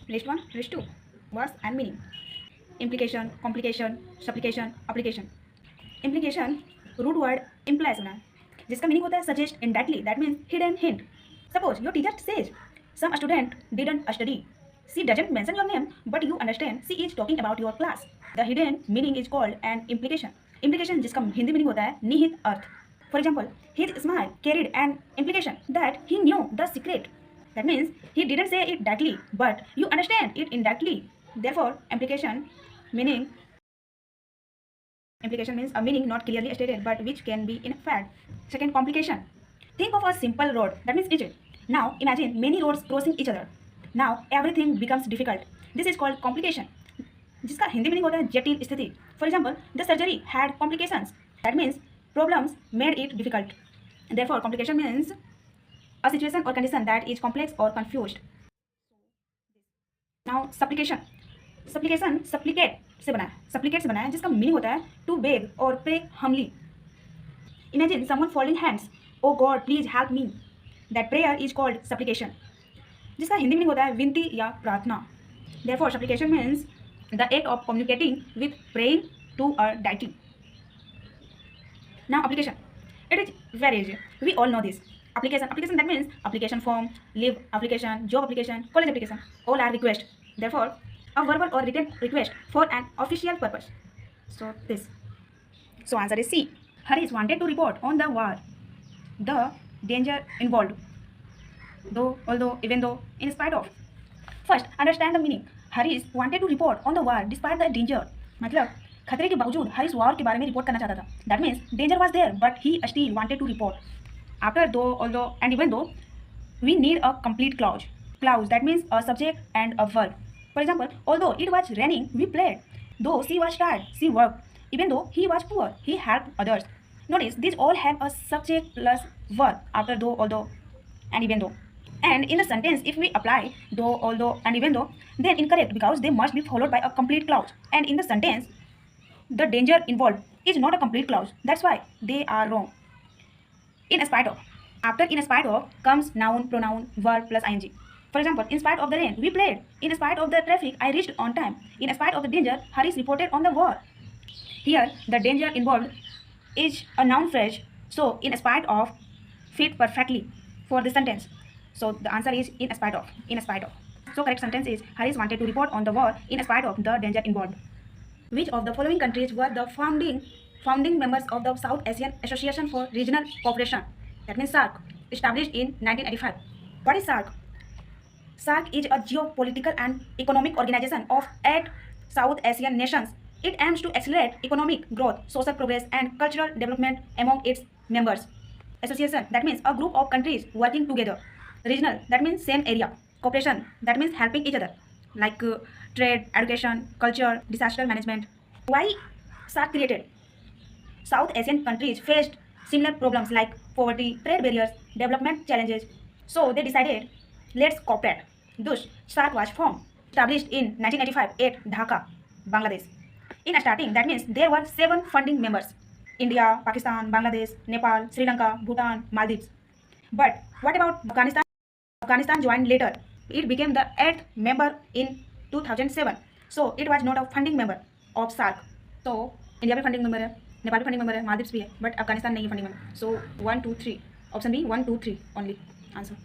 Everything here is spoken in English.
List 1, list 2. Words and meaning. Implication, complication, supplication, application. Implication, root word implies होना है, जिसका meaning होता है suggest indirectly, that means hidden hint. Suppose your teacher says, some student didn't study. She doesn't mention your name, but you understand she is talking about your class. The hidden meaning is called an implication. Implication जिसका Hindi meaning होता है निहित अर्थ. For example, his smile carried an implication that he knew the secret. That means he didn't say it directly, but you understand it indirectly. Therefore, meaning implication means a meaning not clearly stated but which can be in fact. Second, complication. Think of a simple road. That means Egypt. Now imagine many roads crossing each other. Now everything becomes difficult. This is called complication. जिसका Hindi meaning होता है जटिल स्थिति. For example, the surgery had complications. That means problems made it difficult. Therefore, complication means a situation or condition that is complex or confused. Now, supplication. Supplication supplicate से बना है, supplicate से बना है, जिसका मीनिंग होता है to beg or pray humbly. Imagine someone folding hands. Oh God, please help me. That prayer is called supplication. जिसका हिंदी मीनिंग होता है विनती या प्रार्थना. Therefore, supplication means the act of communicating with praying to a deity. Now, application. It is very easy. We all know this. Application that means application form, leave application, job application, college application. All are request. Therefore, a verbal or written request for an official purpose. So answer is C. Harish wanted to report on the war, the danger involved, although, even though, in spite of. First, understand the meaning. Harish wanted to report on the war despite the danger. मतलब खतरे के बावजूद Harish war के बारे में report करना चाहता था. That means danger was there, but he still wanted to report. After, though, although, and even though, we need a complete clause. Clause that means a subject and a verb. For example, although it was raining, we played. Though she was tired, she worked. Even though he was poor, he helped others. Notice these all have a subject plus verb after though, although, and even though. And in the sentence, if we apply though, although, and even though, then incorrect because they must be followed by a complete clause. And in the sentence, the danger involved is not a complete clause. That's why they are wrong. In spite of. After in spite of comes noun, pronoun, verb plus ing. For example, in spite of the rain, we played. In spite of the traffic, I reached on time. In spite of the danger, Harish reported on the war. Here, the danger involved is a noun phrase. So, in spite of fit perfectly for the sentence. So, the answer is in spite of. In spite of. So, correct sentence is Harish wanted to report on the war in spite of the danger involved. Which of the following countries were the founding members of the South Asian Association for Regional Cooperation? That means SAARC, established in 1985. What is SAARC? SAARC is a geopolitical and economic organization of 8 South Asian nations. It aims to accelerate economic growth, social progress, and cultural development among its members. Association, that means a group of countries working together. Regional, that means same area. Cooperation, that means helping each other, like trade, education, culture, disaster management. Why SAARC created? South Asian countries faced similar problems like poverty, trade barriers, development challenges. So they decided, let's cooperate. Thus, SAARC was formed, established in 1985 at Dhaka, Bangladesh. In starting, that means there were 7 founding members: India, Pakistan, Bangladesh, Nepal, Sri Lanka, Bhutan, Maldives. But what about Afghanistan? Afghanistan joined later. It became the 8th member in 2007. So it was not a founding member of SAARC. So India भी funding member है, नेपाल भी funding member है, मालदीव्स भी है, but Afghanistan नहीं है funding member. So 1, 2, 3. Option B 1, 2, 3 only answer.